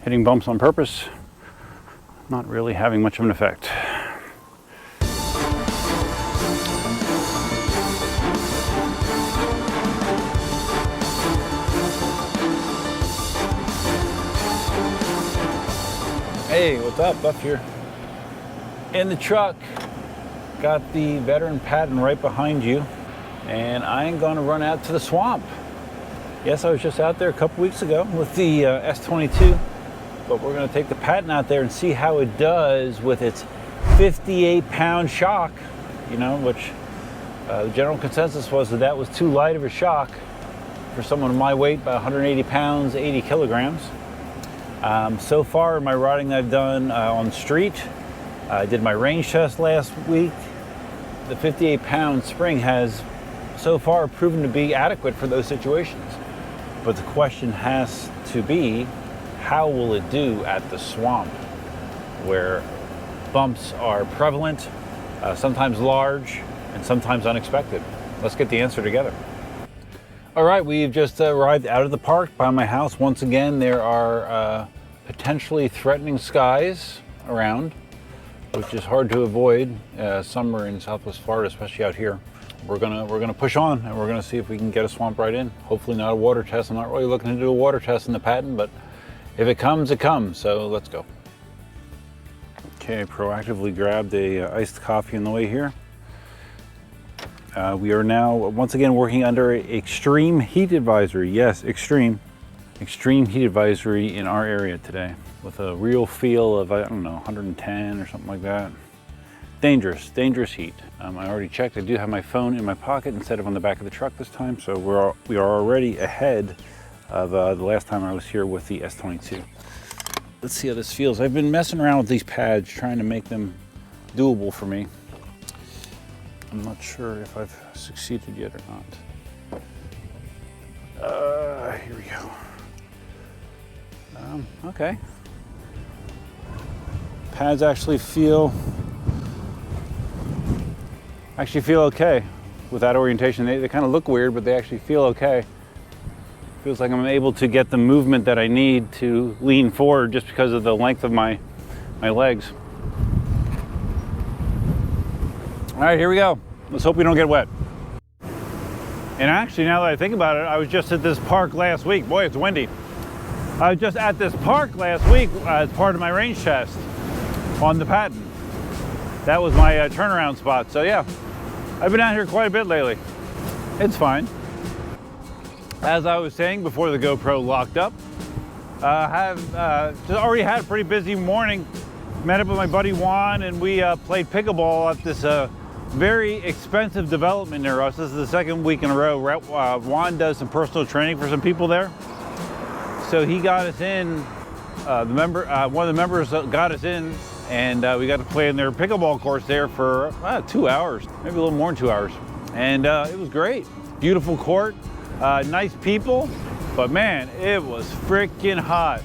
hitting bumps on purpose, not really having much of an effect. Hey, what's up? Buff here. In the truck, got the veteran Patton right behind you, and I ain't gonna run out to the swamp. Yes, I was just out there a couple weeks ago with the S22, but we're gonna take the Patton out there and see how it does with its 58-pound shock, you know, which the general consensus was that that was too light of a shock for someone of my weight, about 180 pounds, 80 kilograms. So far in my riding I've done on the street, I did my range test last week. The 58-pound spring has so far proven to be adequate for those situations. But the question has to be, how will it do at the swamp, where bumps are prevalent, sometimes large, and sometimes unexpected? Let's get the answer together. All right, we've just arrived out of the park by my house. Once again, there are potentially threatening skies around, which is hard to avoid. Summer in Southwest Florida, especially out here. We're gonna push on, and we're gonna see if we can get a swamp ride in. Hopefully not a water test. I'm not really looking to do a water test in the Patton, but if it comes, it comes. So let's go. Okay, I proactively grabbed a iced coffee on the way here. We are now once again working under extreme heat advisory. Yes, extreme heat advisory in our area today, with a real feel of, I don't know, 110 or something like that. Dangerous heat. I already checked. I do have my phone in my pocket instead of on the back of the truck this time, so we are already ahead of the last time I was here with the S22. Let's see how this feels. I've been messing around with these pads, trying to make them doable for me. I'm not sure if I've succeeded yet or not. Here we go. Okay. Pads actually feel okay with that orientation. They kind of look weird, but they actually feel okay. Feels like I'm able to get the movement that I need to lean forward just because of the length of my legs. All right, here we go. Let's hope we don't get wet. And actually, now that I think about it, I was just at this park last week. Boy, it's windy. I was just at this park last week as part of my range test on the Patton. That was my turnaround spot. So yeah, I've been out here quite a bit lately. It's fine. As I was saying before the GoPro locked up, just already had a pretty busy morning. Met up with my buddy Juan, and we played pickleball at this very expensive development near us. This is the second week in a row. Juan does some personal training for some people there. So he got us in, one of the members got us in, and we got to play in their pickleball course there for 2 hours, maybe a little more than 2 hours. And it was great. Beautiful court, nice people, but man, it was freaking hot.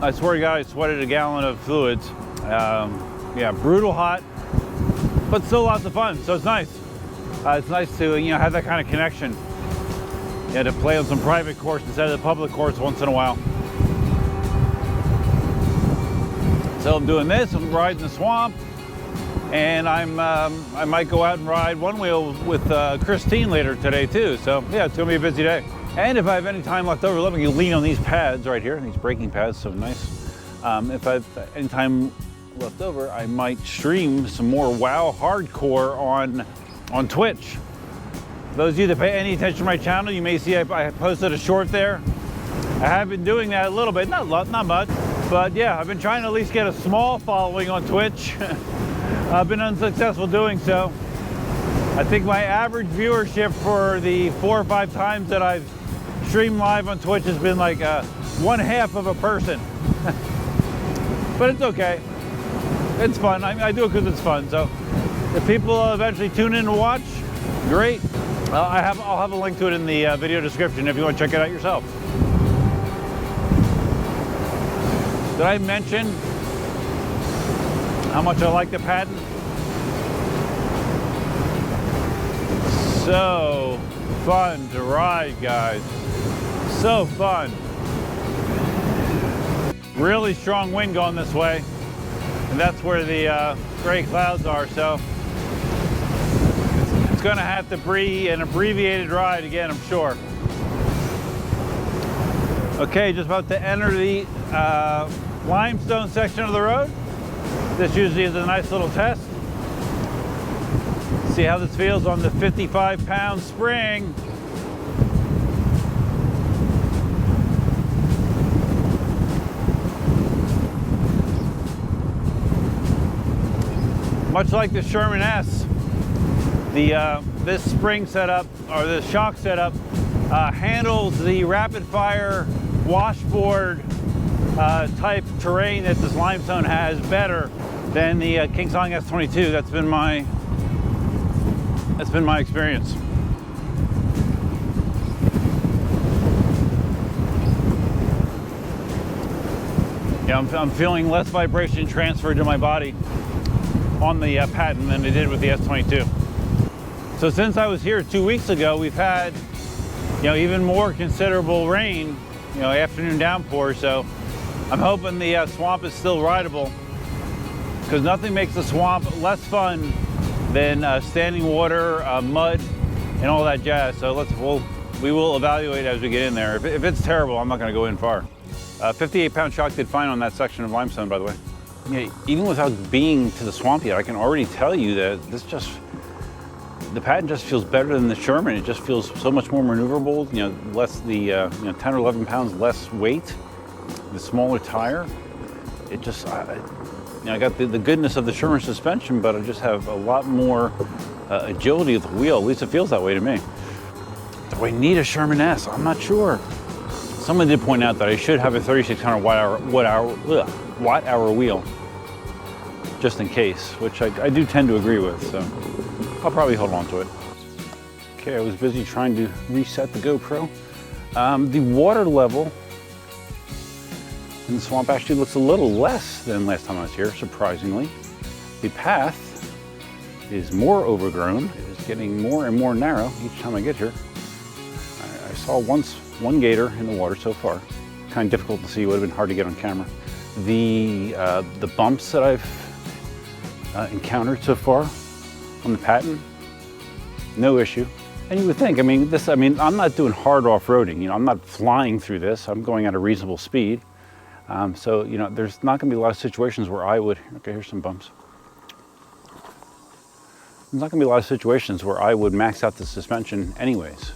I swear to God, I sweated a gallon of fluids. Yeah, brutal hot, but still lots of fun, so it's nice. It's nice to, you know, have that kind of connection. Yeah, to play on some private course instead of the public course once in a while. So I'm doing this, I'm riding the swamp, and I might go out and ride one wheel with Christine later today too. So yeah, it's gonna be a busy day. And if I have any time left over, let me lean on these pads right here, these braking pads, so nice. If I have any time left over, I might stream some more WoW hardcore on Twitch. Those of you that pay any attention to my channel, you may see I posted a short there. I have been doing that a little bit, not much, but yeah, I've been trying to at least get a small following on Twitch. I've been unsuccessful doing so. I think my average viewership for the 4 or 5 times that I've streamed live on Twitch has been like 1/2 of a person. But it's okay. It's fun. I do it because it's fun. So if people eventually tune in to watch, great. I'll have a link to it in the video description if you want to check it out yourself. Did I mention how much I like the Patton? So fun to ride, guys. So fun. Really strong wind going this way, and that's where the gray clouds are, so it's gonna have to be an abbreviated ride again, I'm sure. Okay, just about to enter the Limestone section of the road. This usually is a nice little test. See how this feels on the 55-pound spring. Much like the Sherman S, this spring setup, or this shock setup, handles the rapid fire washboard type terrain that this Limestone has better than the KingSong S22. That's been my experience. Yeah, I'm feeling less vibration transferred to my body on the Patton than it did with the S22. So since I was here 2 weeks ago, we've had, even more considerable rain, afternoon downpour. So I'm hoping the swamp is still rideable, because nothing makes the swamp less fun than standing water, mud, and all that jazz. So we will evaluate as we get in there. If it's terrible, I'm not going to go in far. 58-pound shock did fine on that section of Limestone, by the way. Yeah, even without being to the swamp yet, I can already tell you that the Patton just feels better than the Sherman. It just feels so much more maneuverable. Less 10 or 11 pounds less weight, the smaller tire. It just, I got the goodness of the Sherman suspension, but I just have a lot more agility with the wheel. At least it feels that way to me. Do I need a Sherman S? I'm not sure. Someone did point out that I should have a 3600 watt hour wheel, just in case, which I do tend to agree with, so I'll probably hold on to it. Okay, I was busy trying to reset the GoPro. The water level in the swamp actually looks a little less than last time I was here, surprisingly. The path is more overgrown. It is getting more and more narrow each time I get here. I saw one gator in the water so far. Kind of difficult to see, would have been hard to get on camera. The bumps that I've encountered so far on the Patton, no issue. And you would think, I'm not doing hard off-roading. I'm not flying through this. I'm going at a reasonable speed. So, there's not going to be a lot of situations where I would, okay, here's some bumps. There's not going to be a lot of situations where I would max out the suspension anyways,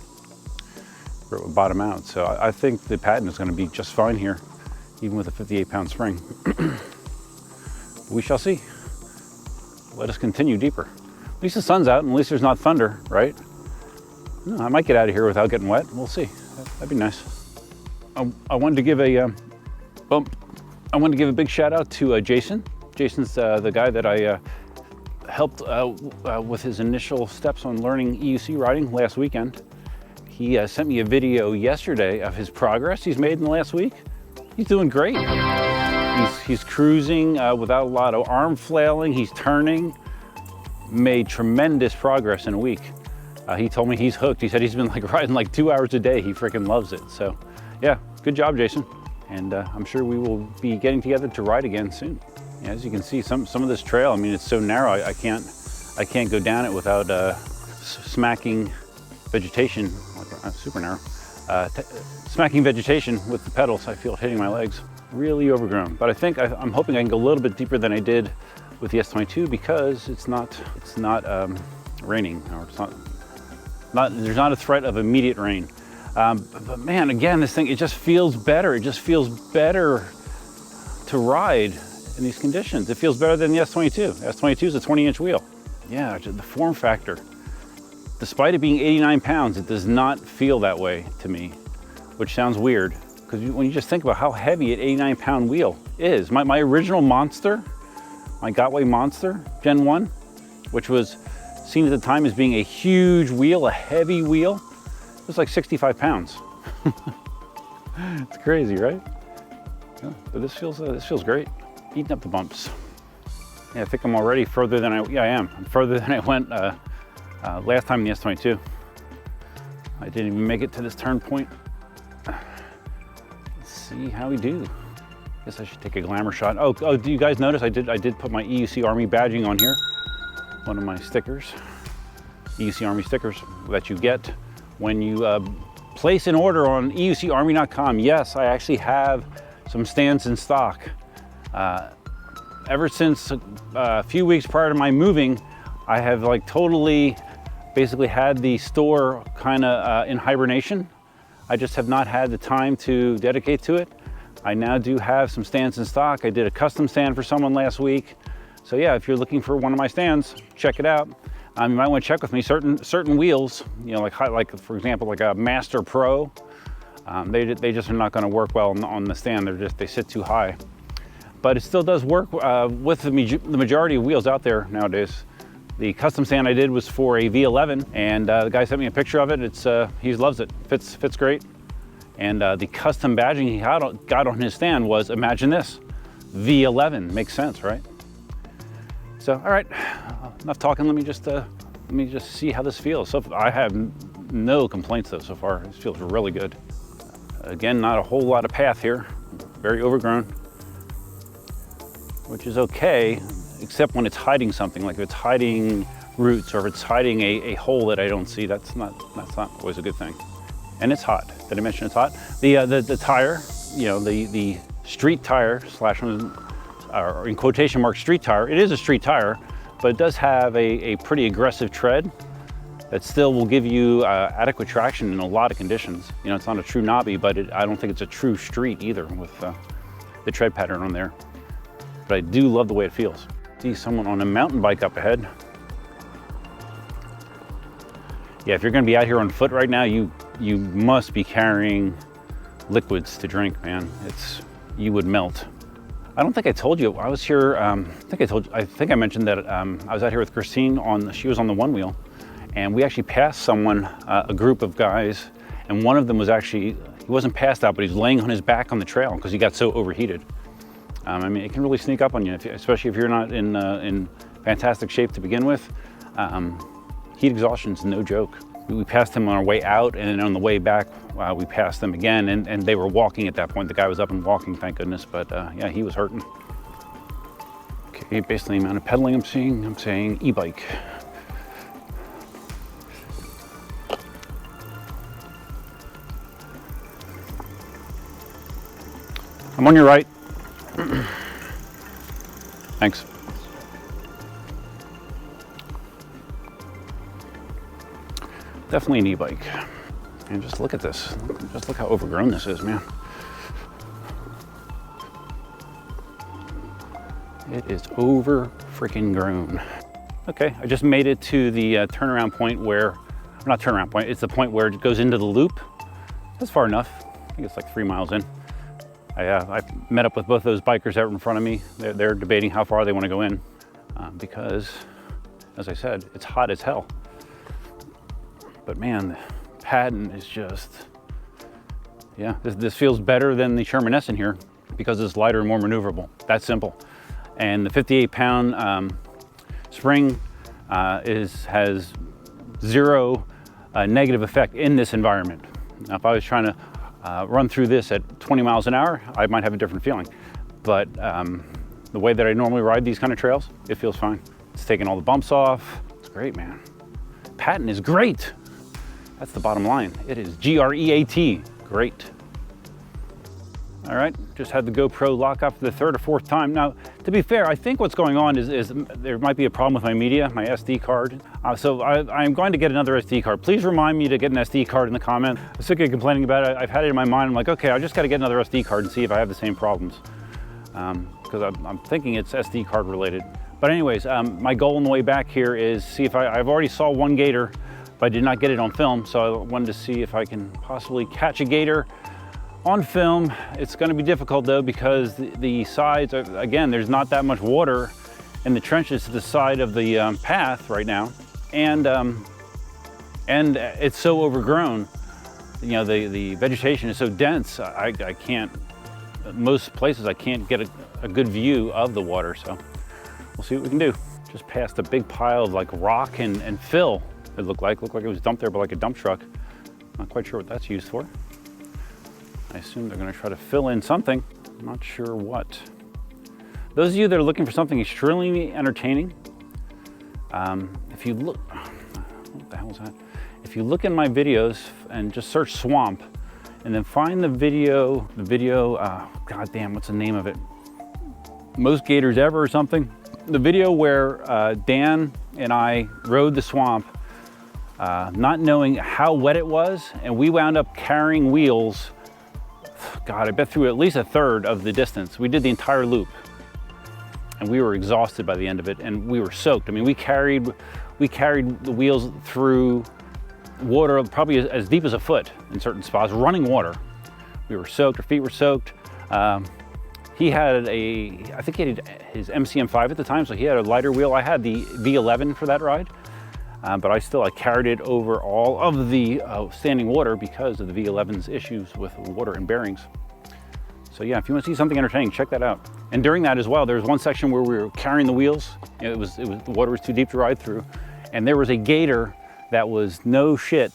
where it would bottom out. So I think the Patton is going to be just fine here, even with a 58-pound spring. We shall see. Let us continue deeper. At least the sun's out, and at least there's not thunder, right? No, I might get out of here without getting wet. We'll see. That'd be nice. I wanted to give a big shout out to Jason. Jason's the guy that I helped with his initial steps on learning EUC riding last weekend. He sent me a video yesterday of his progress he's made in the last week. He's doing great. He's cruising without a lot of arm flailing. He's turning. Made tremendous progress in a week. He told me he's hooked. He said he's been riding 2 hours a day. He freaking loves it. So yeah, good job, Jason. And I'm sure we will be getting together to ride again soon. Yeah, as you can see, some of this trail, it's so narrow, I can't go down it without smacking vegetation, super narrow, smacking vegetation with the pedals. I feel it hitting my legs. Really overgrown. But I'm hoping I can go a little bit deeper than I did with the S22, because it's not raining, or there's not a threat of immediate rain. But man, again, this thing, it just feels better. It just feels better to ride in these conditions. It feels better than the S22. S22 is a 20-inch wheel. Yeah, the form factor. Despite it being 89 pounds, it does not feel that way to me, which sounds weird, because when you just think about how heavy an 89-pound wheel is. My original Monster, my Gotway Monster, Gen 1, which was seen at the time as being a huge wheel, a heavy wheel, it was 65 pounds. It's crazy, right? Yeah, but this feels great. Eating up the bumps. Yeah, I think I'm already further than I am. I'm further than I went last time in the S22. I didn't even make it to this turn point. Let's see how we do. Guess I should take a glamour shot. Oh, do you guys notice I did put my EUC Army badging on here? One of my stickers, EUC Army stickers that you get when you place an order on EUCArmy.com. Yes, I actually have some stands in stock. Ever since a few weeks prior to my moving, I have like totally basically had the store kind of in hibernation. I just have not had the time to dedicate to it. I now do have some stands in stock. I did a custom stand for someone last week. So yeah, if you're looking for one of my stands, check it out. You might want to check with me. Certain wheels, you know, like for example, like a Master Pro, they just are not going to work well on the stand. They sit too high. But it still does work with the majority of wheels out there nowadays. The custom stand I did was for a V11, and the guy sent me a picture of it. He loves it. Fits great. And the custom badging he got on his stand was, imagine this, V11. Makes sense, right? So, all right, enough talking. Let me just see how this feels. So I have no complaints though so far. This feels really good. Again, not a whole lot of path here. Very overgrown, which is okay, except when it's hiding something, like if it's hiding roots or if it's hiding a hole that I don't see. That's not always a good thing. And it's hot. Did I mention it's hot? The tire, you know, the street tire slash, or in quotation marks, street tire. It is a street tire, but it does have a pretty aggressive tread that still will give you adequate traction in a lot of conditions. You know, it's not a true knobby, but I don't think it's a true street either with the tread pattern on there. But I do love the way it feels. See someone on a mountain bike up ahead. Yeah, if you're gonna be out here on foot right now, you must be carrying liquids to drink, man. You would melt. I don't think I told you, I was here, I think I mentioned that I was out here with Christine she was on the one wheel, and we actually passed someone, a group of guys, and one of them was actually, he wasn't passed out, but he was laying on his back on the trail because he got so overheated. I mean, it can really sneak up on you, especially if you're not in fantastic shape to begin with. Heat exhaustion is no joke. We passed him on our way out, and then on the way back, we passed them again, and they were walking at that point. The guy was up and walking, thank goodness, but yeah, he was hurting. Okay, basically the amount of pedaling I'm saying e-bike. I'm on your right. Thanks. Definitely an e-bike. And just look at this. Just look how overgrown this is, man. It is over freaking grown. Okay, I just made it to the turnaround point where, not turnaround point, it's the point where it goes into the loop. That's far enough. I think it's like 3 miles in. I met up with both those bikers out in front of me. They're debating how far they want to go in because, as I said, it's hot as hell. But man, Patton is just, yeah, this feels better than the Sherman S in here because it's lighter and more maneuverable. That's simple. And the 58-pound spring has zero negative effect in this environment. Now, if I was trying to run through this at 20 miles an hour, I might have a different feeling. But the way that I normally ride these kind of trails, it feels fine. It's taking all the bumps off. It's great, man. Patton is great. That's the bottom line. It is G-R-E-A-T, great. All right, just had the GoPro lock up for the third or fourth time. Now, to be fair, I think what's going on is there might be a problem with my media, my SD card. So I'm going to get another SD card. Please remind me to get an SD card in the comment. I'm sick of complaining about it. I've had it in my mind. I'm like, okay, I just got to get another SD card and see if I have the same problems. Because I'm thinking it's SD card related. But anyways, my goal on the way back here is see if I've already saw one gator, but I did not get it on film. So I wanted to see if I can possibly catch a gator on film. It's going to be difficult though because the sides, again, there's not that much water in the trenches to the side of the path right now, and it's so overgrown. You know, the vegetation is so dense. I can't. Most places I can't get a good view of the water. So we'll see what we can do. Just passed a big pile of like rock and fill. It looked like it was dumped there by like a dump truck. Not quite sure what that's used for. I assume they're going to try to fill in something. I'm not sure what. Those of you that are looking for something extremely entertaining, if you look, what the hell is that? If you look in my videos and just search swamp, and then find the video, god damn, what's the name of it? Most Gators Ever or something. The video where Dan and I rode the swamp, not knowing how wet it was, and we wound up carrying wheels, God, I bet through at least a third of the distance. We did the entire loop, and we were exhausted by the end of it, and we were soaked. I mean, we carried the wheels through water probably as deep as a foot in certain spots, running water. We were soaked, our feet were soaked. He had I think he had his MCM5 at the time, so he had a lighter wheel. I had the V11 for that ride, but I carried it over all of the standing water because of the V11's issues with water and bearings. So yeah, if you want to see something entertaining, check that out. And during that as well, there was one section where we were carrying the wheels. The water was too deep to ride through, and there was a gator that was no shit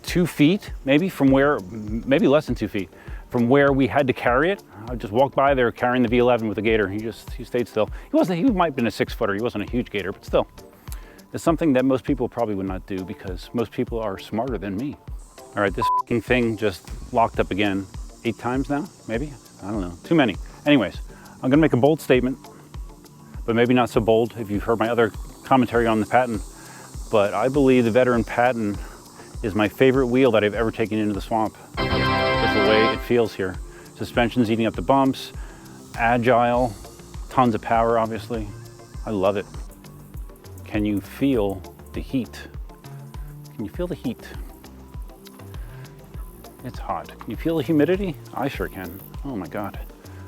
2 feet, maybe less than 2 feet from where we had to carry it. I just walked by there carrying the V11 with the gator. He stayed still. He might have been a 6-footer. He wasn't a huge gator, but still. It's something that most people probably would not do because most people are smarter than me. All right, this fucking thing just locked up again 8 times now, maybe? I don't know, too many. Anyways, I'm gonna make a bold statement, but maybe not so bold if you've heard my other commentary on the Patton. But I believe the veteran Patton is my favorite wheel that I've ever taken into the swamp. Just the way it feels here. Suspension's eating up the bumps, agile, tons of power, obviously. I love it. Can you feel the heat? Can you feel the heat? It's hot. Can you feel the humidity? I sure can. Oh my God.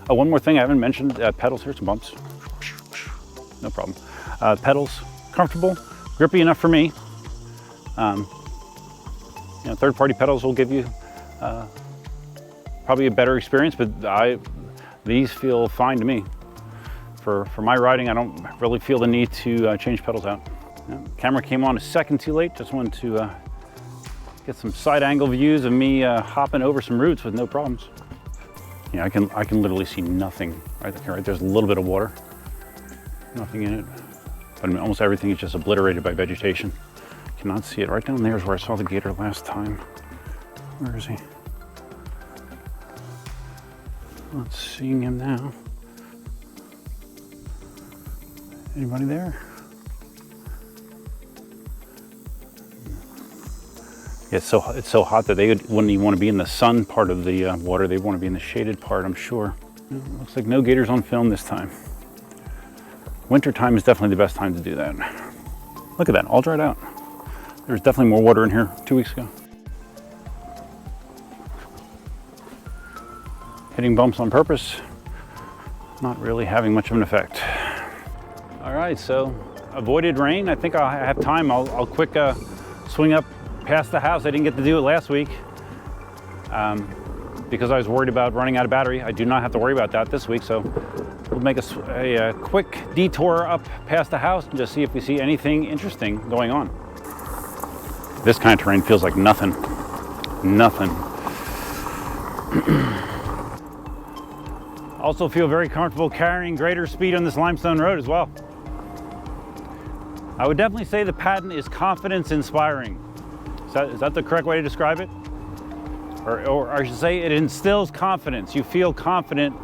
Oh, one more thing I haven't mentioned, pedals. Here's some bumps. No problem. Pedals, comfortable. Grippy enough for me. Third-party pedals will give you probably a better experience, but these feel fine to me. For my riding, I don't really feel the need to change pedals out. Camera came on a second too late. Just wanted to get some side angle views of me hopping over some roots with no problems. Yeah, I can literally see nothing right there. Right there's a little bit of water, nothing in it. But I mean, almost everything is just obliterated by vegetation. Cannot see it. Right down there is where I saw the gator last time. Where is he? Not seeing him now. Anybody there? Yeah, it's so hot that they wouldn't even want to be in the sun part of the water. They want to be in the shaded part, I'm sure. Looks like no gators on film this time. Winter time is definitely the best time to do that. Look at that, all dried out. There's definitely more water in here 2 weeks ago. Hitting bumps on purpose, not really having much of an effect. All right, so avoided rain. I think I have time. I'll quick swing up past the house. I didn't get to do it last week because I was worried about running out of battery. I do not have to worry about that this week, so we'll make a quick detour up past the house and just see if we see anything interesting going on. This kind of terrain feels like nothing. Nothing. Also feel very comfortable carrying greater speed on this limestone road as well. I would definitely say the Patton is confidence inspiring. Is that the correct way to describe it? Or I should say it instills confidence. You feel confident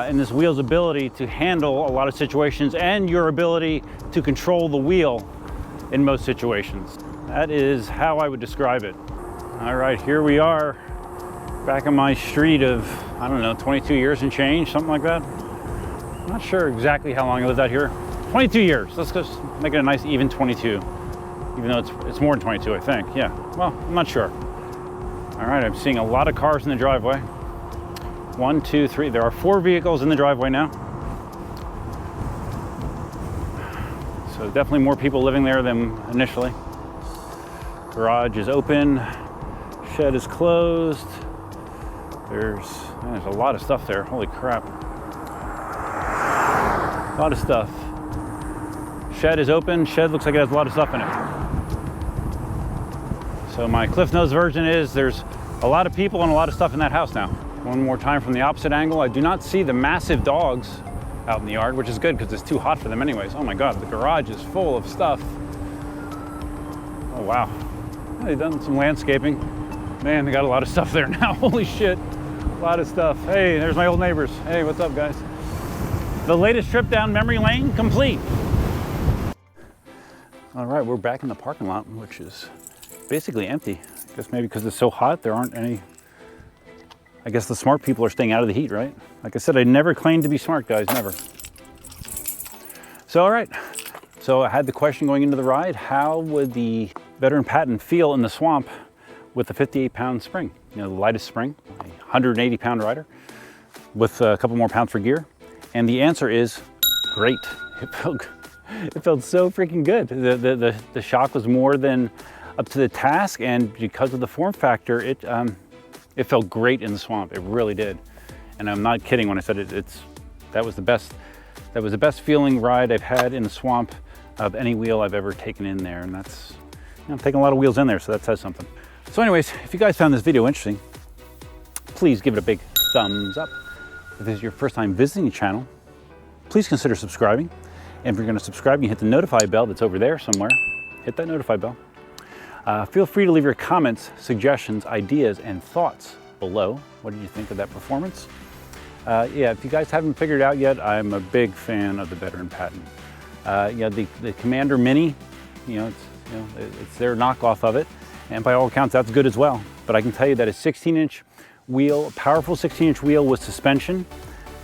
in this wheel's ability to handle a lot of situations and your ability to control the wheel in most situations. That is how I would describe it. All right, here we are back on my street of, I don't know, 22 years and change, something like that. I'm not sure exactly how long I lived out here. 22 years, let's just make it a nice even 22. Even though it's more than 22, I think, yeah. Well, I'm not sure. All right, I'm seeing a lot of cars in the driveway. 1, 2, 3, there are 4 vehicles in the driveway now. So definitely more people living there than initially. Garage is open, shed is closed. There's a lot of stuff there, holy crap. A lot of stuff. Shed is open, shed looks like it has a lot of stuff in it. So my Cliff Notes version is there's a lot of people and a lot of stuff in that house now. One more time from the opposite angle. I do not see the massive dogs out in the yard, which is good because it's too hot for them anyways. Oh my God, the garage is full of stuff. Oh wow, they've done some landscaping. Man, they got a lot of stuff there now. Holy shit, a lot of stuff. Hey, there's my old neighbors. Hey, what's up guys? The latest trip down memory lane complete. All right, we're back in the parking lot, which is basically empty. I guess maybe because it's so hot, there aren't any. I guess the smart people are staying out of the heat, right? Like I said, I never claimed to be smart, guys, never. So, all right. So I had the question going into the ride, how would the veteran Patton feel in the swamp with a 58-pound spring? You know, the lightest spring, a 180-pound rider with a couple more pounds for gear. And the answer is great. It felt so freaking good. The shock was more than up to the task, and because of the form factor, it felt great in the swamp. It really did. And I'm not kidding when I said that was the best feeling ride I've had in the swamp of any wheel I've ever taken in there. And that's, you know, I'm taking a lot of wheels in there, so that says something. So anyways, if you guys found this video interesting, please give it a big thumbs up. If this is your first time visiting the channel, please consider subscribing. And if you're gonna subscribe, you hit the notify bell that's over there somewhere. Hit that notify bell. Feel free to leave your comments, suggestions, ideas, and thoughts below. What did you think of that performance? Yeah, if you guys haven't figured it out yet, I'm a big fan of the veteran Patton. Yeah, the Commander Mini, it's their knockoff of it, and by all accounts, that's good as well. But I can tell you that a 16-inch wheel, a powerful 16-inch wheel with suspension,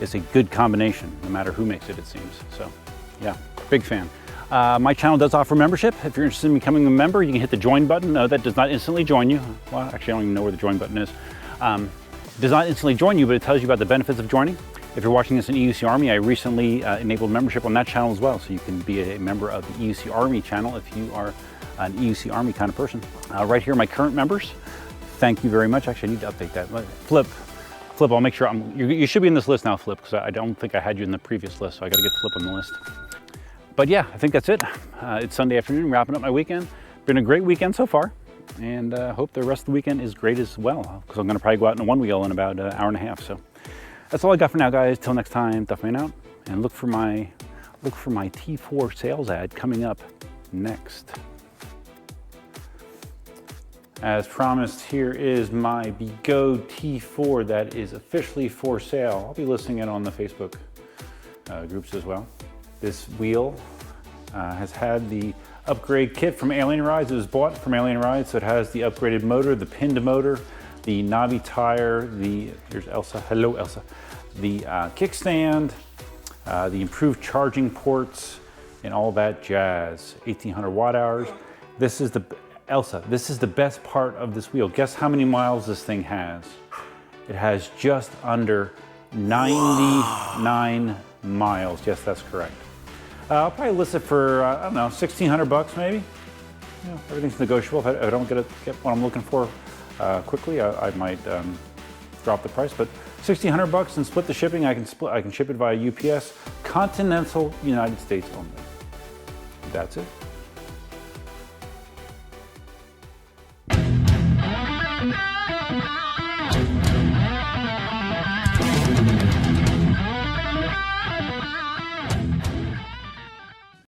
is a good combination, no matter who makes it, it seems. So, yeah, big fan. My channel does offer membership. If you're interested in becoming a member, you can hit the join button. No, that does not instantly join you. Well, actually, I don't even know where the join button is. It does not instantly join you, but it tells you about the benefits of joining. If you're watching this in EUC Army, I recently enabled membership on that channel as well. So you can be a member of the EUC Army channel if you are an EUC Army kind of person. Right here are my current members. Thank you very much. Actually, I need to update that. Flip, I'll make sure you should be in this list now, Flip, because I don't think I had you in the previous list, so I got to get Flip on the list. But yeah, I think that's it. It's Sunday afternoon, wrapping up my weekend. Been a great weekend so far, and hope the rest of the weekend is great as well, because I'm gonna probably go out in a one wheel in about an hour and a half. So that's all I got for now, guys. Till next time, Duff Man out, and look for my T4 sales ad coming up next. As promised, here is my Begode T4 that is officially for sale. I'll be listing it on the Facebook groups as well. This wheel has had the upgrade kit from Alien Rides. It was bought from Alien Rides, so it has the upgraded motor, the pinned motor, the knobby tire, here's Elsa, hello Elsa, the kickstand, the improved charging ports, and all that jazz. 1,800 watt hours. This is the best part of this wheel. Guess how many miles this thing has? It has just under 99 miles. Yes, that's correct. I'll probably list it for, I don't know, 1,600 bucks maybe. You know, everything's negotiable. If I don't get what I'm looking for quickly, I might drop the price. But 1,600 bucks and split the shipping. I can ship it via UPS, continental United States only. That's it.